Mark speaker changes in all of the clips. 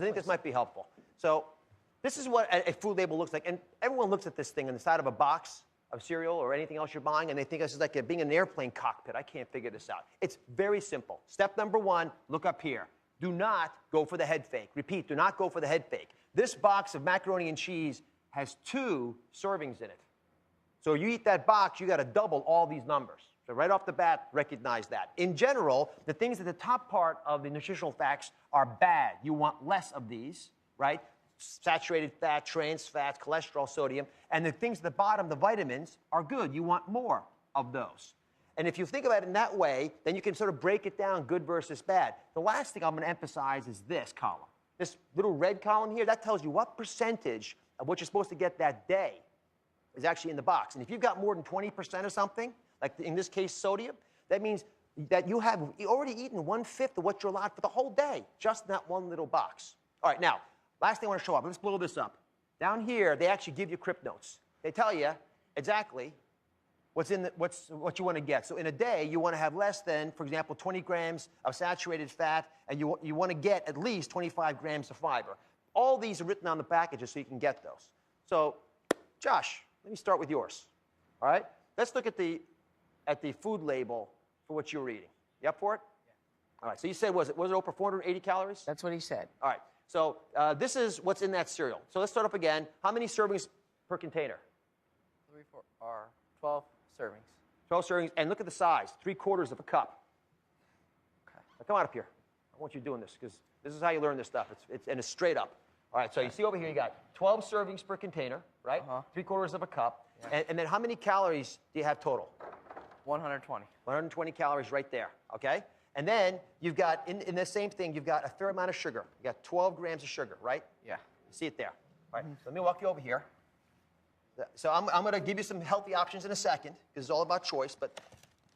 Speaker 1: I think this might be helpful. So this is what a food label looks like. And everyone looks at this thing on the side of a box of cereal or anything else you're buying, and they think this is like being in an airplane cockpit. I can't figure this out. It's very simple. Step number one, look up here. Do not go for the head fake. Repeat, do not go for the head fake. This box of macaroni and cheese has 2 servings in it. So you eat that box, you got to double all these numbers. So right off the bat, recognize that. In general, the things at the top part of the nutritional facts are bad. You want less of these, right? Saturated fat, trans fats, cholesterol, sodium. And the things at the bottom, the vitamins, are good. You want more of those. And if you think about it in that way, then you can sort of break it down, good versus bad. The last thing I'm going to emphasize is this column. This little red column here, that tells you what percentage of what you're supposed to get that day is actually in the box. And if you've got more than 20% of something, like in this case sodium, that means that you have already eaten 1/5 of what you're allowed for the whole day, just in that one little box. All right, now, last thing I want to show up. Let's blow this up. Down here, they actually give you crib notes. They tell you exactly what you want to get. So in a day, you want to have less than, for example, 20 grams of saturated fat, and you want to get at least 25 grams of fiber. All these are written on the packages so you can get those. So, Josh, let me start with yours. All right? Let's look at the food label for what you're eating. You up for it? Yeah. All right, so you said, was it over 480 calories?
Speaker 2: That's what he said.
Speaker 1: All right, so this is what's in that cereal. So let's start up again. How many servings per container?
Speaker 2: 12 servings.
Speaker 1: 12 servings, and look at the size, 3/4 of a cup.
Speaker 2: Okay.
Speaker 1: Now come on up here. I want you doing this, because this is how you learn this stuff. And it's straight up. All right, so you see over here, you got 12 servings per container, right? 3/4 of a cup. Yeah. And then how many calories do you have total?
Speaker 2: 120.
Speaker 1: 120 calories right there, okay? And then you've got, in the same thing, you've got a fair amount of sugar. You got 12 grams of sugar, right?
Speaker 2: Yeah.
Speaker 1: You see it there. All right, so let me walk you over here. So I'm going to give you some healthy options in a second, because it's all about choice, but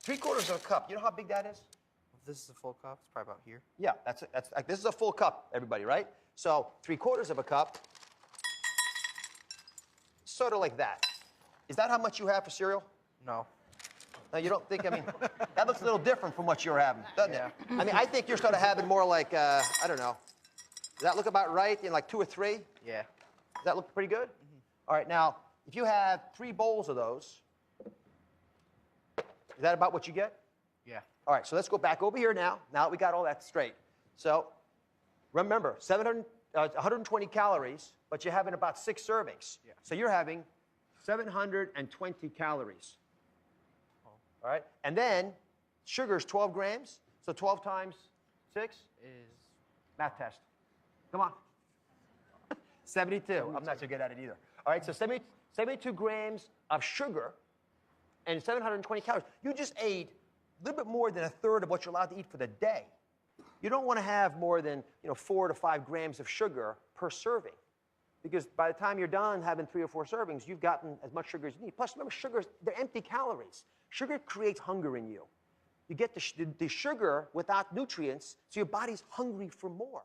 Speaker 1: 3/4 of a cup, you know how big that is?
Speaker 2: If this is a full cup, it's probably about here.
Speaker 1: Yeah, this is a full cup, everybody, right? So 3/4 of a cup, sort of like that. Is that how much you have for cereal?
Speaker 2: No.
Speaker 1: No, you don't think, I mean, that looks a little different from what you're having, doesn't it? I mean, I think you're sort of having more like, I don't know. Does that look about right, in like 2 or 3?
Speaker 2: Yeah.
Speaker 1: Does that look pretty good? All right, now, if you have 3 bowls of those, is that about what you get?
Speaker 2: Yeah.
Speaker 1: All right, so let's go back over here now that we got all that straight. So remember, 120 calories, but you're having about 6 servings.
Speaker 2: Yeah.
Speaker 1: So you're having 720 calories. All right, and then sugar is 12 grams, so 12 times 6
Speaker 2: is
Speaker 1: math test. Come on. 72. I'm not so good at it either. All right, so 72 grams of sugar and 720 calories. You just ate a little bit more than 1/3 of what you're allowed to eat for the day. You don't want to have more than 4 to 5 grams of sugar per serving, because by the time you're done having 3 or 4 servings, you've gotten as much sugar as you need. Plus, remember, they're empty calories. Sugar creates hunger in you. You get the sugar without nutrients, so your body's hungry for more.